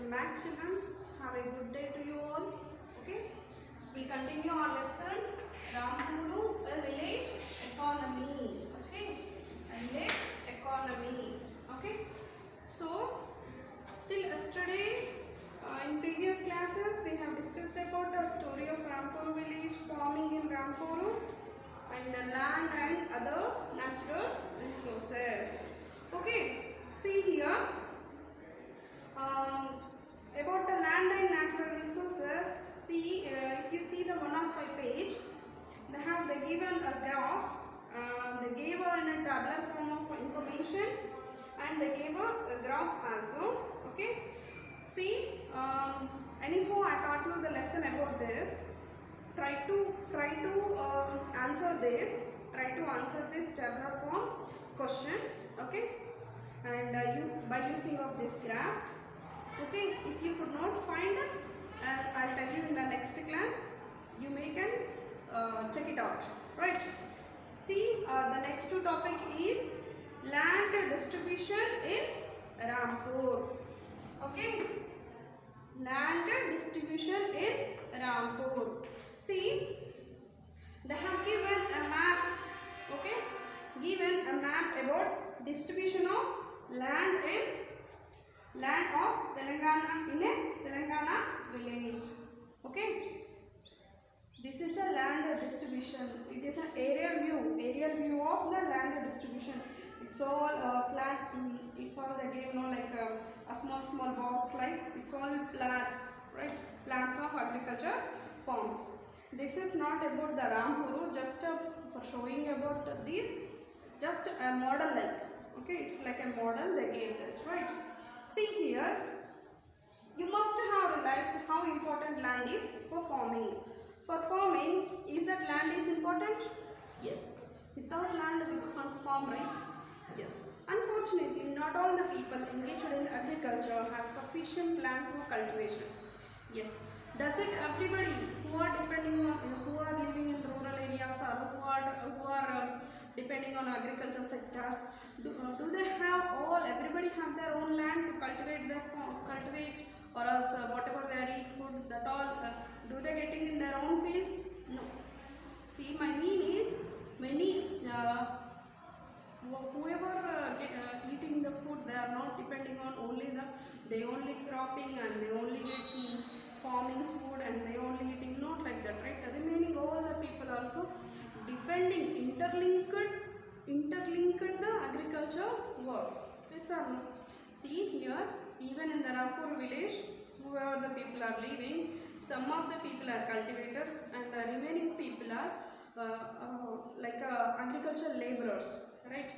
Welcome back, children. Have a good day to you all. Okay, we'll continue our lesson. Rampuru, a village economy. Okay, a village economy. Okay, so till yesterday, in previous classes, we have discussed about the story of Rampuru village, farming in Rampuru, and the land and other natural resources. Okay, see here. About the land and natural resources, see if you see the 105 page, they given a graph, they gave in a tabular form of information, and they gave a graph also. Okay, see, anyhow I taught you the lesson about this. Try to answer this. Try to answer this tabular form question. Okay, and you by using of this graph. Okay, if you could not find it, I'll tell you in the next class. You may can check it out. Right? See, the next topic is land distribution in Rampur. Okay, land distribution in Rampur. See, they have given a map. Okay, given a map about distribution of land of Telangana in a Telangana village. Okay, this is a land distribution. It is an aerial view of the land distribution. It's all plant. It's all they gave like a small box, like it's all plants, right? Plants of agriculture farms. This is not about the Rampuru, just for showing about this. Just a model like. Okay, it's like a model they gave this, right? See here, you must have realized how important land is for farming. For farming, is that land is important? Yes. Without land, we can't farm, right? Yes. Unfortunately, not all the people engaged in agriculture have sufficient land for cultivation. Yes. Does it everybody who are who are living in rural areas or who are depending on agriculture sectors, do they have everybody have their own land to cultivate, or else whatever they eat food, that all do they getting in their own fields? No. See, my mean is many whoever eating the food, they are not depending on only they only cropping and they only get farming food and they only eating, not like that, right? The remaining all the people also depending, interlinked the agriculture works. Yes or no? See here, even in the Rampur village, whoever the people are living, some of the people are cultivators and the remaining people are like agriculture laborers, right?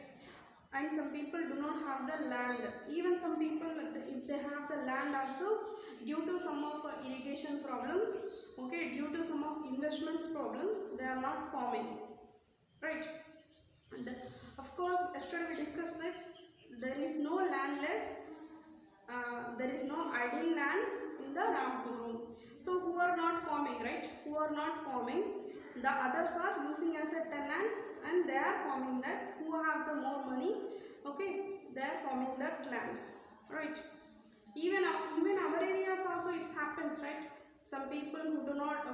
And some people do not have the land. Even some people, if they have the land also, due to some of irrigation problems, okay, due to some of investments problems, they are not farming, right? And of course, yesterday we discussed that there is no landless, there is no idle lands in the Rampuru. So who are not farming, right? Who are not farming, the others are using as a tenants and they are farming that. Who have the more money, okay, they are farming that lands, right? Even our areas also it happens, right? Some people who do not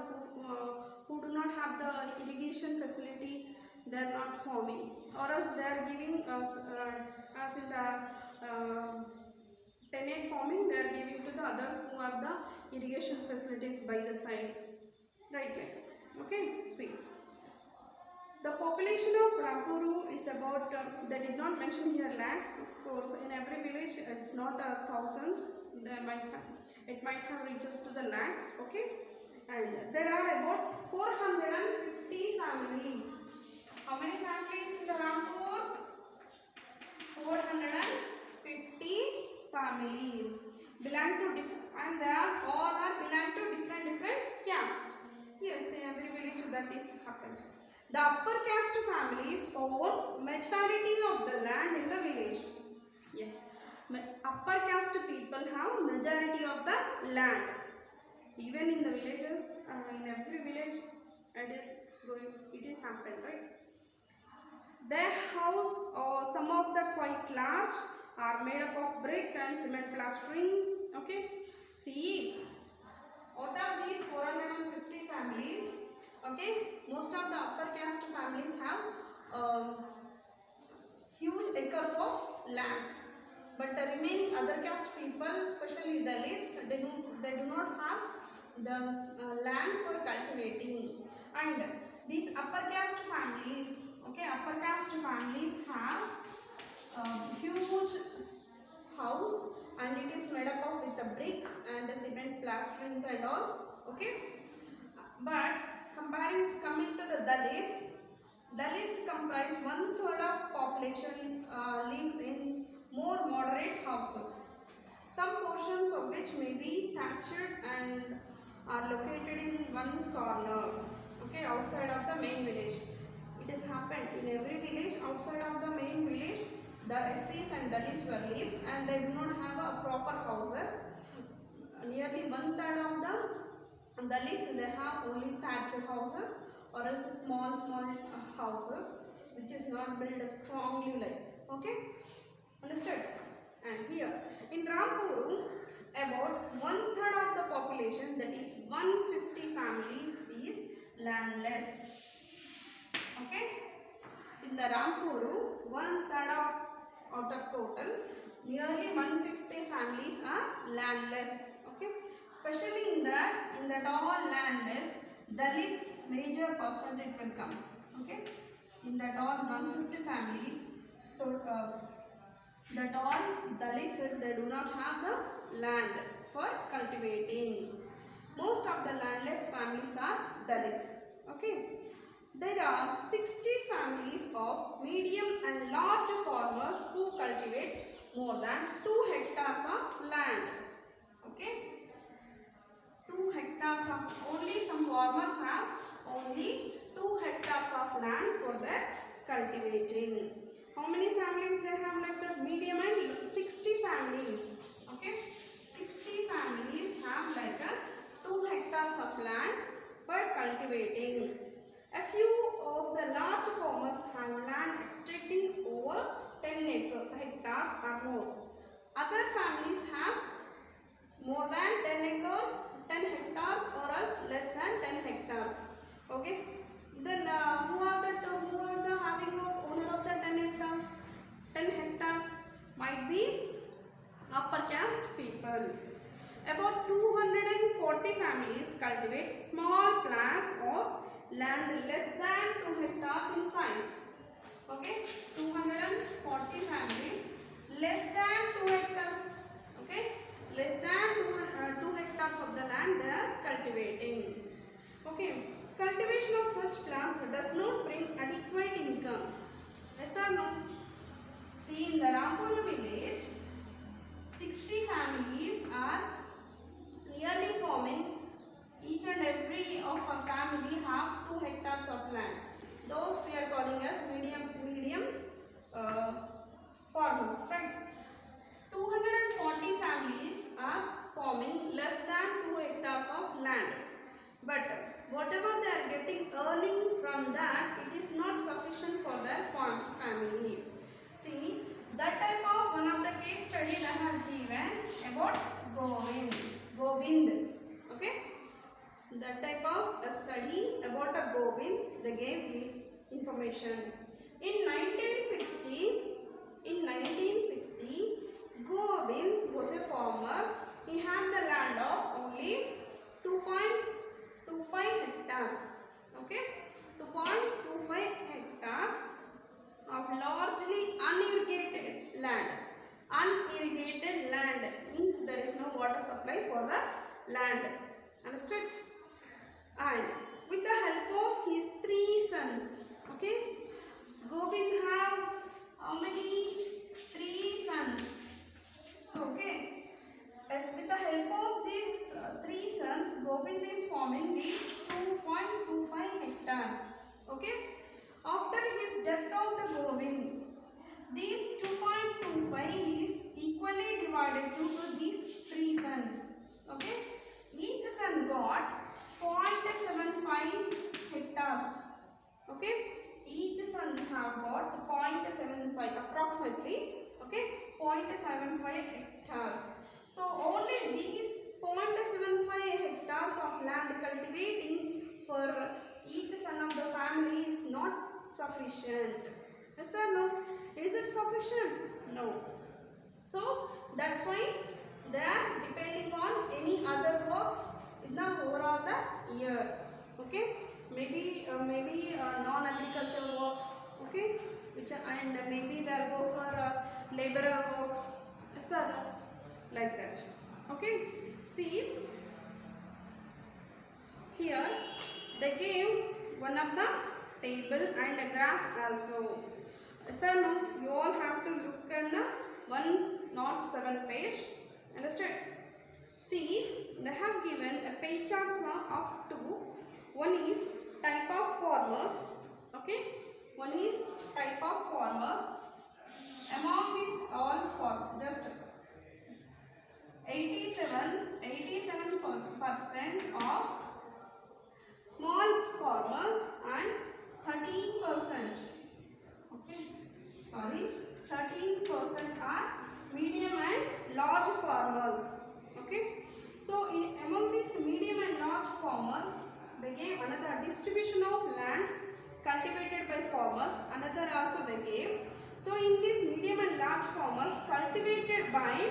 have the irrigation facility, they are not farming, or else they are giving us as in the tenant farming, they are giving to the others who have the irrigation facilities by the side, right? Like, okay, see. The population of Rampuru is about, they did not mention here lakhs, of course, in every village it's not thousands, it might have reaches to the lakhs, okay, and there are about 450 families. How many families in the Rampur? 450 families belong to and they are all belong to different castes. Yes, in every village that is happens. The upper caste families own majority of the land in the village. Yes, upper caste people have majority of the land. Even in the villages, in every village, it is happened, right? Their house, some of the quite large, are made up of brick and cement plastering. Okay, See, out of these 450 families, okay, most of the upper caste families have huge acres of lands, but the remaining other caste people, especially Dalits, they do not have the land for cultivating. And these upper caste families, okay, upper caste families have huge house, and it is made up of with the bricks and the cement plasterings and all, okay. But coming to the Dalits comprise 1/3 of population live in more moderate houses, some portions of which may be thatched and are located in one corner, okay, outside of the main village. It has happened in every village. Outside of the main village, the SCs and Dalits were lives, and they do not have a proper houses. Nearly 1/3 of the Dalits, they have only thatched houses, or else small houses which is not built strongly like, okay, understood. And here in Rampur, about 1/3 of the population, that is 150 families, is landless, okay. In the Rampur, 1/3 out of total, nearly 150 families are landless, okay. Especially in that all landless, Dalits major percentage will come, okay. In that all 150 families, that all Dalits, they do not have the land for cultivating. Most of the landless families are Dalits, okay. There are 60 families of medium and large farmers who cultivate more than 2 hectares of land, okay. 2 hectares of, only some farmers have only 2 hectares of land for their cultivating. How many families they have like the medium and 60 families, okay. 60 families have like a 2 hectares of land for cultivating. A few of the large farmers have land extending over 10 hectares or more. Other families have more than 10 acres, 10 hectares, or else less than 10 hectares. Okay. Then who are the having owner of the 10 hectares? 10 hectares might be upper caste people. About 240 families cultivate small plants of land less than 2 hectares in size. Okay, 240 families less than 2 hectares. Okay, less than 2 hectares of the land they are cultivating. Okay, cultivation of such plants does not bring adequate income. Yes or no? See, in the Rampur village, 60 families are yearly farming. Each and every of a family have 2 hectares of land. Those we are calling as medium farmers, right? 240 families are farming less than 2 hectares of land. But whatever they are getting earning from that, it is not sufficient for their family. See, that type of one of the case studies I have given about Govind. Okay, that type of a study about a Govind, they gave the information. In 1960, Govind was a farmer. He had the land of only 2.25 hectares. Okay, 2.25 hectares of largely unirrigated land. Unirrigated land means there is no water supply for the land. Understood? And with the help of his 3 sons, okay, Govind have how many? 3 sons. So, okay, with the help of these 3 sons, Govind is forming these 2.25 hectares. Okay, after his death of the Govind, these 2.25 is equally divided to these 3 sons. Okay, each son got 0.75 hectares. Okay, each son have got 0.75 approximately. Okay, 0.75 hectares. So only these hectares of land cultivating for each son of the family is not sufficient. Yes or no? Is it sufficient? No. So that's why they are depending on any other works in the overall the year. Okay, maybe non-agricultural works. Okay, which are, and maybe they'll go for laborer works. Yes or no? Like that. Okay. See here they gave one of the table and a graph also. Yes or no? You all have to look at the 107th page. Understood? See, they have given a pie charts of two. One is type of farmers. Okay. One is type of farmers. Among these all for just 87% of small farmers and 13%. Okay. Sorry, 13% are medium and large farmers. Okay. So among these medium and large farmers, they gave another distribution of land cultivated by farmers. Another also they gave. So in these medium and large farmers cultivated by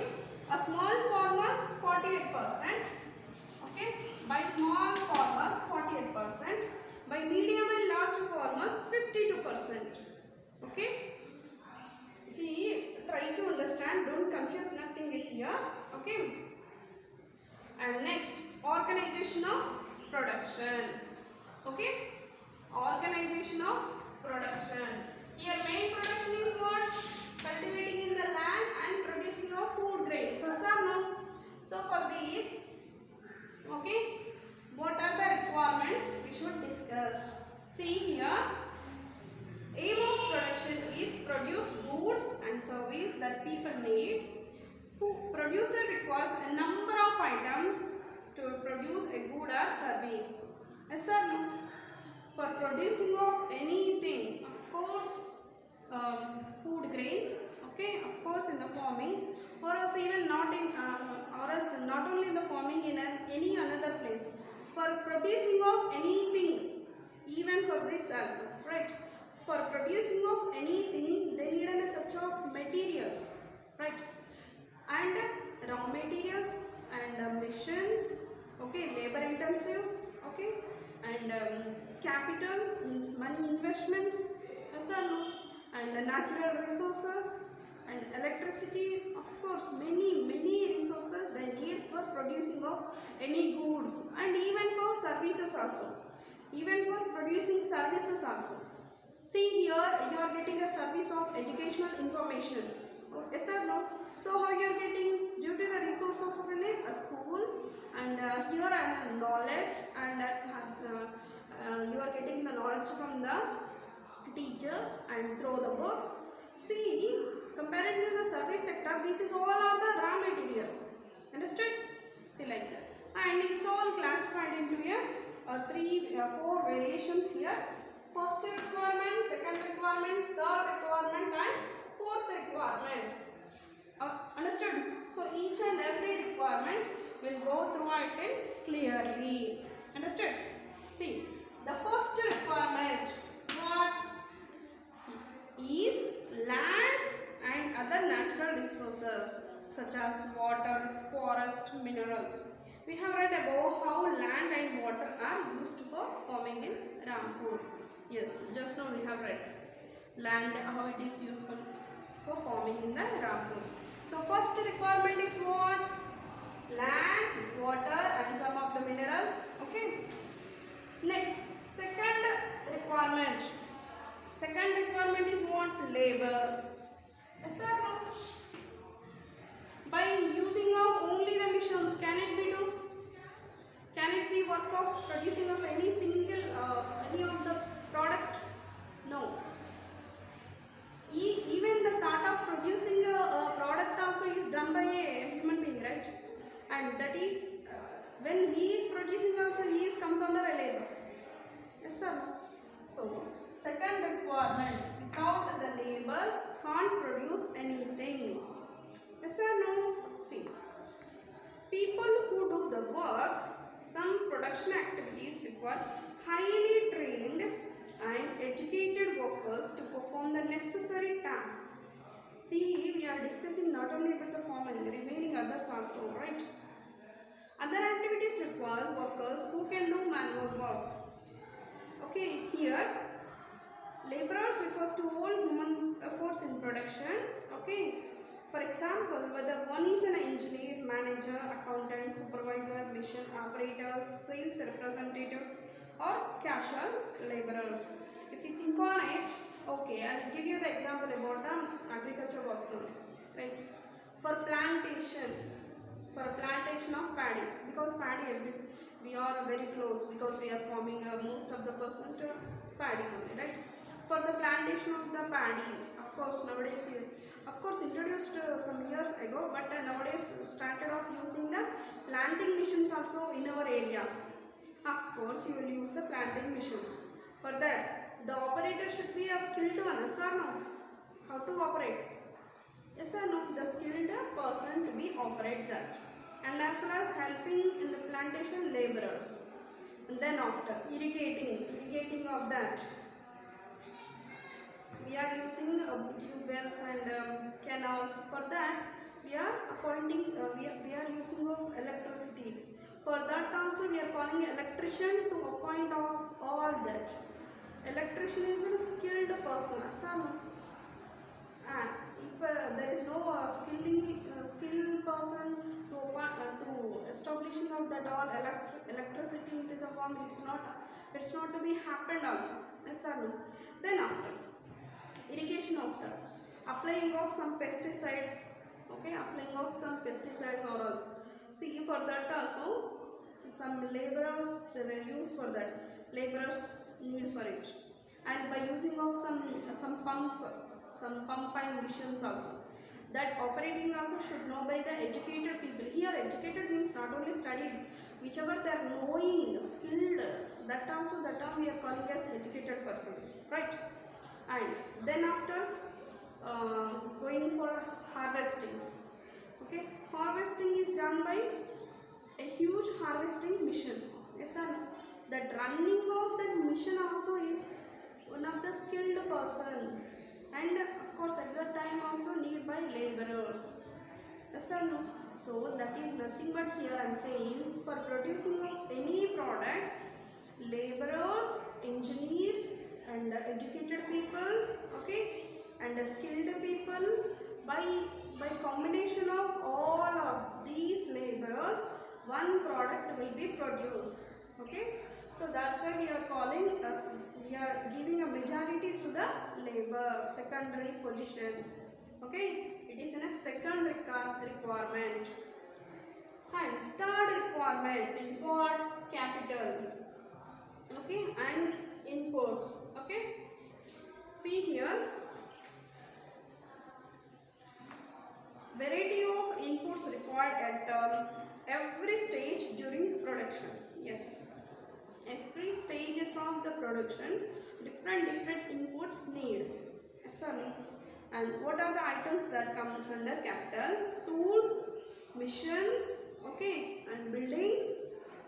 a small farmers 48%. Okay. By small farmers 48%. By medium and large farmers 52%. Okay. See, try to understand, don't confuse, nothing is here. Okay. And next, organization of production. Okay. Organization of production. Here main production is what? Cultivating in the land and producing of food grains. Yes or no? So for these, okay, what are the requirements we should discuss? See here, aim of production is produce goods and service that people need. Producer requires a number of items to produce a good or service. Yes or no? For producing of anything, of course, food grains. Okay, of course, in the farming, or else even not in, or else not only in the farming, in any another place. For producing of anything, even for this also, right? For producing of anything, they need a set of materials, right? And raw materials and machines, okay, labor intensive, okay, and capital means money investments, yes or no? And natural resources and electricity, of course, many resources they need for producing of any goods, and even for services also, even for producing services also. See here, you are getting a service of educational information. Yes or no? So how you are getting? Due to the resource of a school, and here and knowledge, and you are getting the knowledge from the teachers and through the books. See, comparing to the service sector, this is all are the raw materials. Understood? See like that. And it's all classified into here 4 variations here. First requirement, second requirement, third requirement and fourth requirements. Understood? So each and every requirement will go through it clearly. Understood? See, the first requirement, what is land and other natural resources such as water, forest, minerals. We have read above how land and water are used for farming in Rampur. Yes, just now we have read land, how it is useful for farming in the Rampur. So first requirement is what? Land, water and some of the minerals. Okay. Next, second requirement. Second requirement is what? Labor. Yes or no? By using of only the machines, can it be do? Can it be work of producing of any single, any of the product? No. Even the thought of producing a product also is done by a human being, right? And that is, when he is producing also, he comes under a labor. Yes or no? So, second requirement, without the labor, can't produce anything. Yes or no? See, people who do the work, some production activities require highly trained and educated workers to perform the necessary tasks. See, we are discussing not only about the farming, remaining others also, right? Other activities require workers who can do manual work. Okay, here laborers refers to all human efforts in production. Okay, for example, whether one is an engineer, manager, accountant, supervisor, machine operators, sales representatives, or casual laborers. If you think on it, okay, I'll give you the example about agriculture works only, right? For plantation of paddy, because paddy we are very close because we are forming most of the percent paddy only, right? For the plantation of the paddy, of course nowadays of course introduced some years ago, but nowadays started off using the planting machines also in our areas. Of course you will use the planting machines. For that the operator should be a skilled one, yes or no? How to operate? Yes or no? The skilled person to be operate that, and as well as helping in the plantation laborers. And then after irrigating of that, we are using tube wells and canals. For that we are we are using of electricity. For that also we are calling electrician to appoint all that. Electrician is a skilled person. If there is no skilled person to establishing of that all electricity into the farm, it's not to be happened also. Yes or no? Then after irrigation, after applying of some pesticides, okay, applying of some pesticides or else. See, for that also some laborers they were used for that. Laborers need for it, and by using of some pump and machines also. That operating also should know by the educated people. Here educated means not only studied, whichever they are knowing, skilled, that also the term we are calling as educated persons, right? And then after going for harvestings, okay, harvesting is done by a huge harvesting mission. Yes or no? That running of that mission also is one of the skilled person, and of course at that time also need by laborers. Yes or no? So that is nothing but here I am saying for producing of any product, laborers, engineers and educated people, okay, and skilled people, by combination of all of these laborers, one product will be produced. Okay, so that's why we are calling we are giving a majority to the labor, secondary position. Okay, it is in a second requirement. And third requirement, import capital, okay, and imports. Okay, see here, variety of inputs required at every stage during production. Yes, every stages of the production, different inputs need. Yes or no? And what are the items that comes under capital? Tools, missions, okay, and buildings,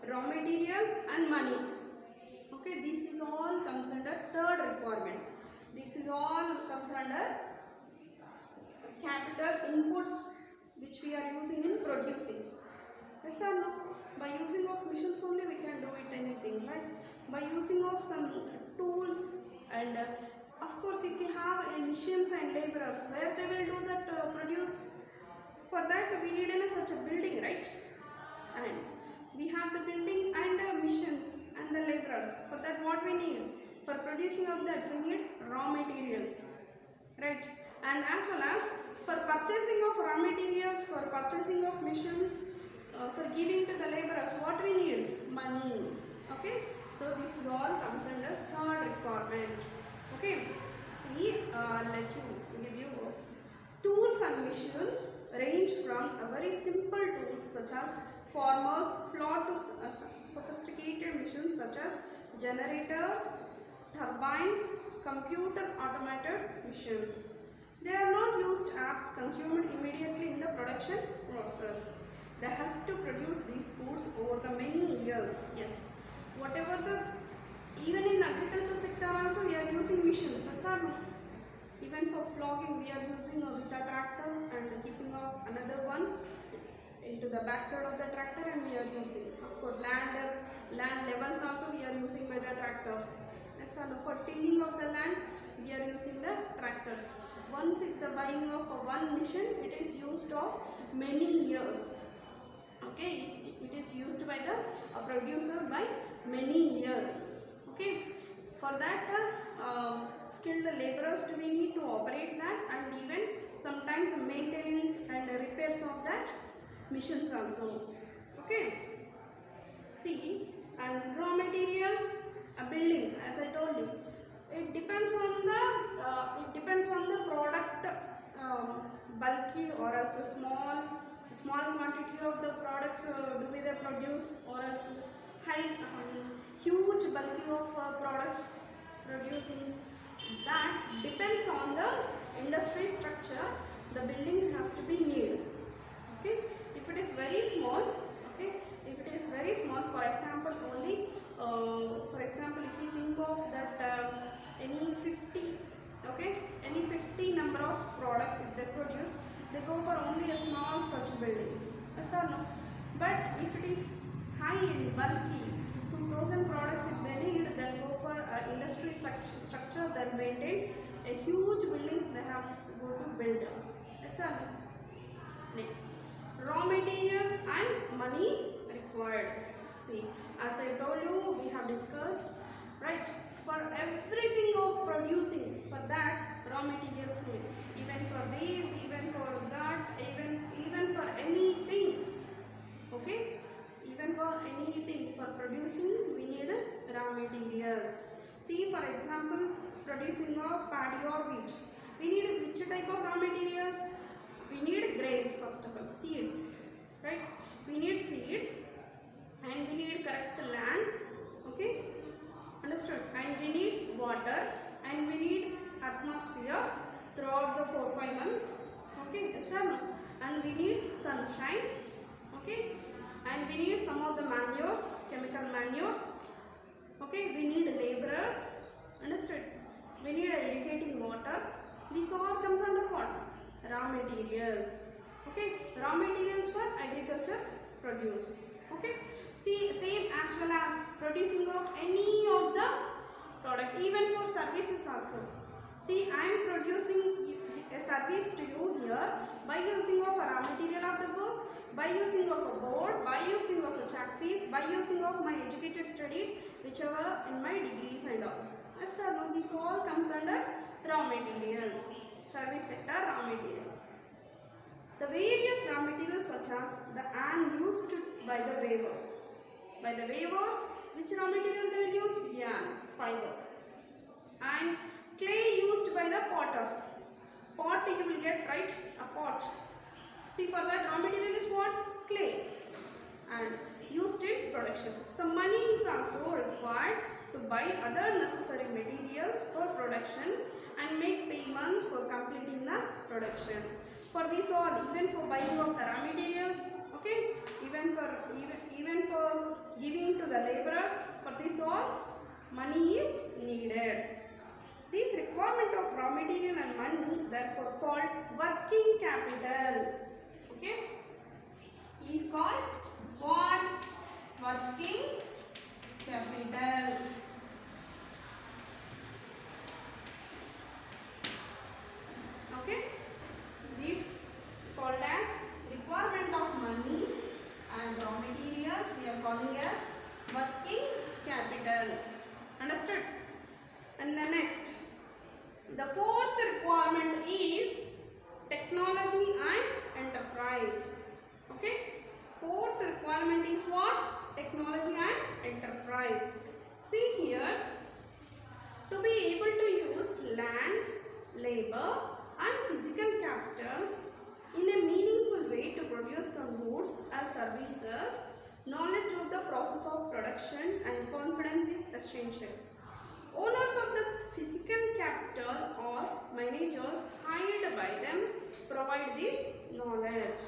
raw materials and money. Okay, this is all comes under third requirement. This is all comes under capital inputs which we are using in producing. Yes or no? By using of machines only we can do it anything, right? By using of some tools and of course if we have machines and laborers, where they will do that produce? For that we need such a building, right? And we have the building and machines and the laborers. For that what we need? For producing of that we need raw materials, right? And as well as for purchasing of raw materials, for purchasing of machines, for giving to the laborers, what we need? Money. Okay, so this is all comes under third requirement. Okay, see, let you give you tools and machines range from a very simple tools such as farmers floor to sophisticated machines such as generators, turbines, computer automated machines. They are not used or consumed immediately in the production process. They have to produce these foods over the many years. Yes, whatever the, even in agriculture sector also we are using machines. Yes or no? Even for flogging we are using with a tractor and keeping up another one into the back side of the tractor, and we are using. Of course, land levels also we are using by the tractors. Yes or no? For tilling of the land we are using the tractors. Once if the buying of one machine, it is used of many years. Okay, it is used by the producer by many years. Okay, for that skilled laborers we need to operate that, and even sometimes maintenance and repairs of that machines also. Okay, see, and raw materials, a building, as I told you, it depends on the product, bulky or else a small quantity of the products do they produce, or else huge bulky of products producing. That depends on the industry structure. The building has to be neat. Okay, if it is very small, okay, if it is very small, for example only, for example if you think of that any 50, okay, any 50 number of products if they produce, they go for only a small such buildings. Yes or no? But if it is high and bulky, 2000 products if they need, they'll go for industry structure, they'll maintain a huge buildings they have to go to build. Yes or no? Next, raw materials and money required. See, as I told you, we have discussed, right? For everything of producing, for that raw materials need. Even for this, even for that, even for anything. Okay, even for anything for producing, we need raw materials. See, for example, producing of paddy or wheat, we need which type of raw materials? We need grains first of all, seeds, right? We need seeds, and we need correct land. Okay, understood? And we need water, and we need atmosphere throughout the 4-5 months. Okay, yes or no? And we need sunshine. Okay, and we need some of the manures, chemical manures. Okay, we need laborers. Understood? We need irrigating water. This all comes under what? Raw materials. Okay, raw materials for agriculture produce. Okay, see, same as well as producing of any of the product, even for services also. See, I am producing a service to you here by using of a raw material of the book, by using of a board, by using of a chalk piece, by using of my educated study, whichever in my degrees and all. Yes sir, no, this all comes under raw materials, service sector raw materials. The various raw materials such as the iron used by the weavers. By the weavers, which raw material they will use? Yarn, fiber. And clay used by the potters. Pot you will get, right? A pot. See, for that raw material is what? Clay. And used in production. Some money is also required to buy other necessary materials for production and make payments for completing the production. For this all, even for buying of the raw materials, okay, even for giving to the laborers, for this all, money is needed. This requirement of raw material and money, therefore called working capital. Okay, is called what? Working capital. Okay, this called as requirement of money and raw materials, we are calling as working capital. Understood? And the next, the fourth requirement is technology and enterprise. Okay, fourth requirement is what? Technology and enterprise. See here, to be able to use land, labor and physical capital in a meaningful way to produce some goods or services, knowledge of the process of production and confidence is essential. Owners of the physical capital or managers hired by them provide this knowledge.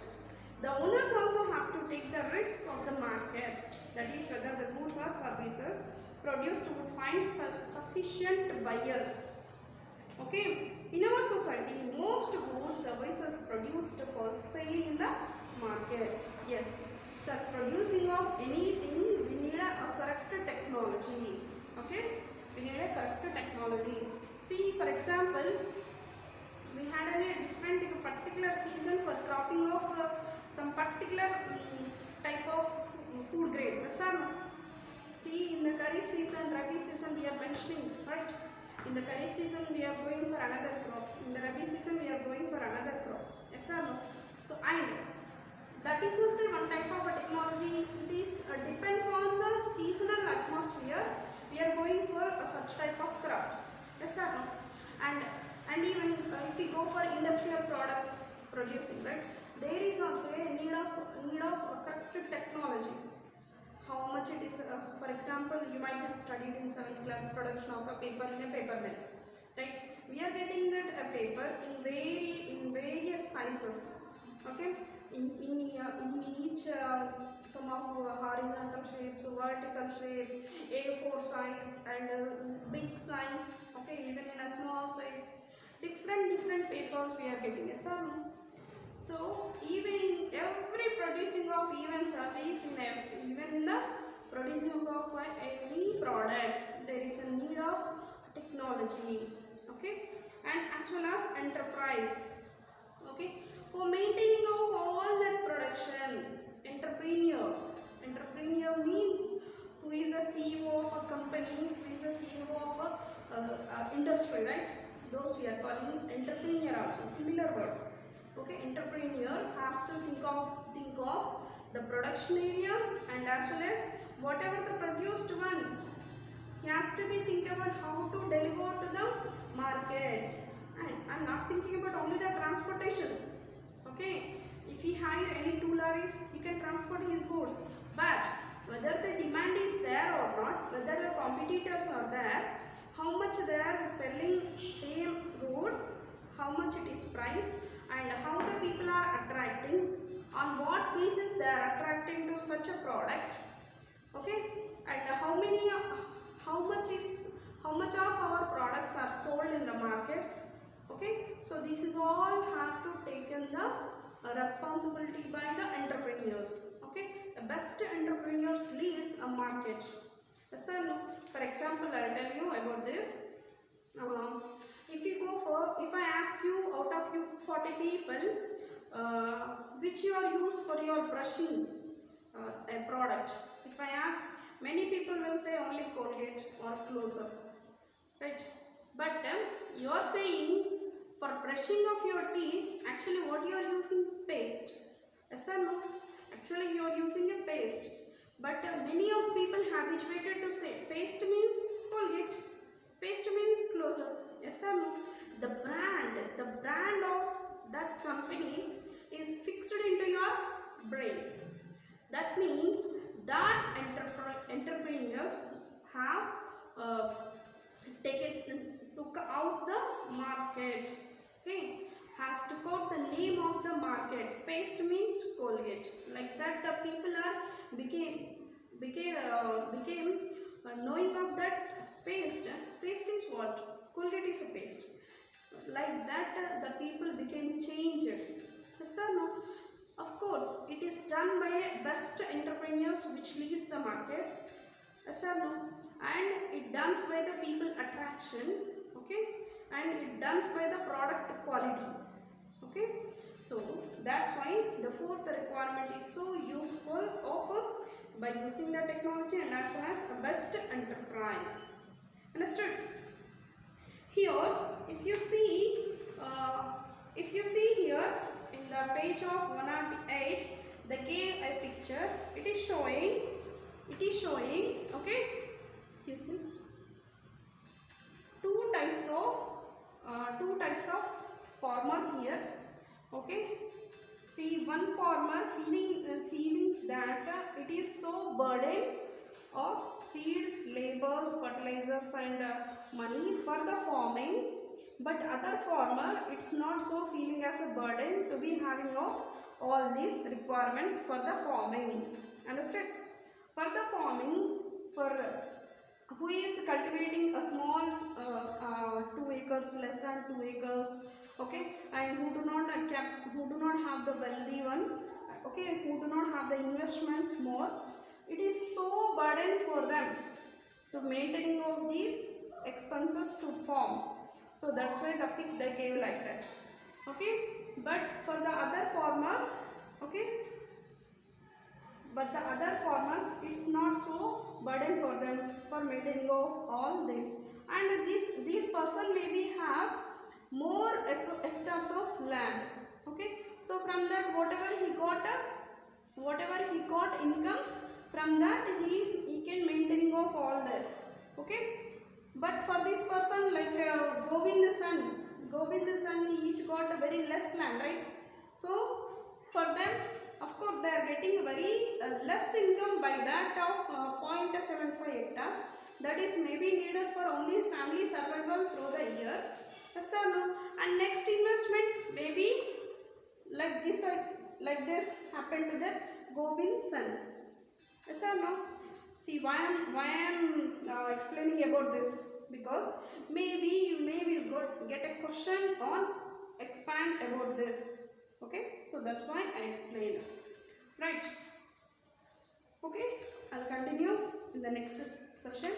The owners also have to take the risk of the market, that is whether the goods or services produced would find sufficient buyers. Okay, in our society, most goods services produced for sale in the market. Yes, so producing of anything, we need a correct technology. Okay, we need a correct technology. See, for example, we had a different particular season for cropping of some particular type of food grades. Yes or no? See, in the Kharif season, Rabi season, we are mentioning, right? In the Kharif season, we are going for another crop. In the Rabi season, we are going for another crop. Yes or no? So, and that is also one type of a technology. It is depends on the seasonal atmosphere. We are going for such type of crops. Yes or no? And even if we go for industrial products producing, right? There is also a need of a correct technology. How much it is, for example, you might have studied in 7th class production of a paper in a paper mill, right? We are getting that paper in various sizes, okay? In each some of horizontal shapes, vertical shapes, A4 size and big size, okay? Even in a small size, different papers we are getting. Yes or no? So even every producing of even service even in the producing of any product, there is a need of technology, okay, and as well as enterprise, okay, for maintaining of all that production. Entrepreneur means who is the CEO of a company, who is the CEO of a industry, right? Those we are calling entrepreneur also, similar word. Okay, entrepreneur has to think of the production areas and as well as whatever the produced one, he has to be thinking about how to deliver to the market. I'm not thinking about only the transportation. Okay, if he hire any two lorries, he can transport his goods. But whether the demand is there or not, whether the competitors are there, how much they are selling same good, how much it is priced, and how the people are attracting, on what basis they are attracting to such a product, okay, and how much of our products are sold in the markets, okay. So this is all have to taken the responsibility by the entrepreneurs, okay. The best entrepreneurs leads a market. Yes or no? For example, I will tell you about this. If I ask you, out of you 40 people, which you are used for your brushing a product, if I ask, many people will say only Colgate or Close-Up, right? But you are saying for brushing of your teeth, actually what you are using? Paste. Yes or no? Actually you are using a paste. But many of people habituated to say paste means Colgate, paste means Close-Up. Yes or no? The brand of that companies is fixed into your brain. That means that entrepreneurs have took out the market. Okay, has took out the name of the market. Paste means Colgate. Like that, the people are became knowing of that paste. Paste is what? Colgate is a paste. Like that, the people became changed. Yes or no? Of course, it is done by best entrepreneurs which leads the market. Yes or no? And it done by the people attraction. Okay, and it done by the product quality. Okay, so that's why the fourth requirement is so useful by using the technology and as well as a best enterprise. Understood? Here, if you see here in the page of 108, they gave a picture. It is showing. Okay, excuse me. Two types of farmers here. Okay. See, one farmer feelings that it is so burden of seeds, labors, fertilizers and money for the farming, but other farmer it's not so feeling as a burden to be having of all these requirements for the farming. Understood? For the farming, for who is cultivating a small 2 acres, less than 2 acres, okay, and who do not have the wealthy one, okay, who do not have the investments more, it is so burden for them to maintaining of these expenses to farm. So that's why the pick they gave like that. Okay, but for the other farmers, okay, but the other farmers, it's not so burden for them for maintaining of all this. And these person maybe have more hectares of land. Okay, so from that whatever he got income, from that he can maintaining of all this. Okay, but for this person like Govind the son, he each got a very less land, right? So for them, of course, they are getting very less income by that of 0.75 hectares. That is maybe needed for only family survival through the year. Yes or no? And next investment maybe like this happened to that Govind son. Yes or no? See why I'm explaining about this, because maybe you get a question on expand about this. Okay, so that's why I explained. Right. Okay, I'll continue in the next session.